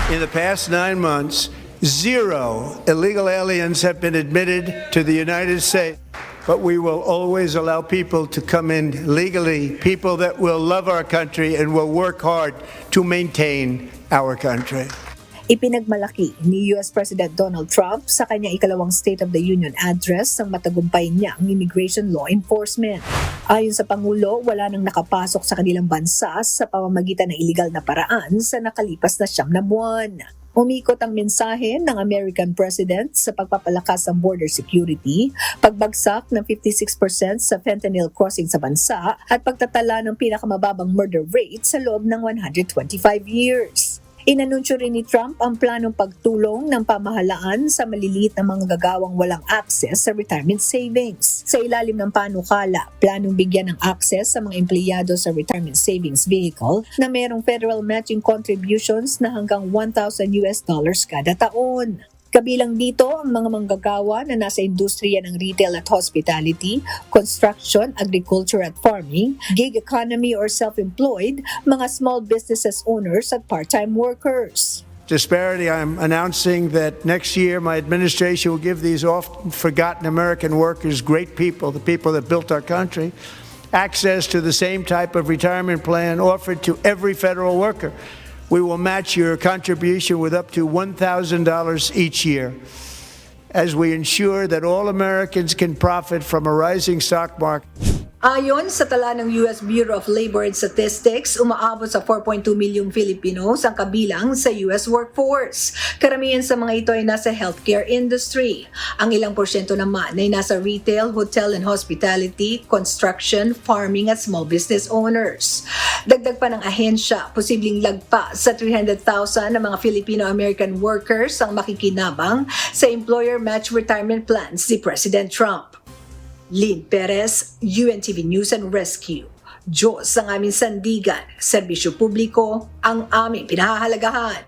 In the past 9 months, 0 illegal aliens have been admitted to the United States. But we will always allow people to come in legally, people that will love our country and will work hard to maintain our country. Ipinagmalaki ni US President Donald Trump sa kanyang ikalawang State of the Union address ang matagumpay niyang immigration law enforcement. Ayon sa Pangulo, wala nang nakapasok sa kanilang bansa sa pamamagitan ng iligal na paraan sa nakalipas na 9 na buwan. Umikot ang mensahe ng American President sa pagpapalakas ng border security, pagbagsak ng 56% sa fentanyl crossing sa bansa at pagtatala ng pinakamababang murder rate sa loob ng 125 years. Inanunsyo rin ni Trump ang planong pagtulong ng pamahalaan sa maliliit na mga gagawang walang access sa retirement savings. Sa ilalim ng panukala, planong bigyan ng access sa mga empleyado sa retirement savings vehicle na mayroong federal matching contributions na hanggang $1,000 kada taon. Kabilang dito ang mga manggagawa na nasa industriya ng retail at hospitality, construction, agriculture at farming, gig economy or self-employed, mga small businesses owners at part-time workers. Disparity, I'm announcing that next year my administration will give these often forgotten American workers, great people, the people that built our country, access to the same type of retirement plan offered to every federal worker. We will match your contribution with up to $1,000 each year as we ensure that all Americans can profit from a rising stock market. Ayon sa tala ng US Bureau of Labor and Statistics, umaabot sa 4.2 milyong Filipinos ang kabilang sa US workforce. Karamihan sa mga ito ay nasa healthcare industry. Ang ilang porsyento naman ay nasa retail, hotel and hospitality, construction, farming at small business owners. Dagdag pa ng ahensya, posibleng lagpa sa 300,000 na mga Filipino-American workers ang makikinabang sa employer match retirement plans ni President Trump. Lynn Perez, UNTV News and Rescue. Diyos ang aming sandigan, serbisyo publiko ang aming pinahahalagahan.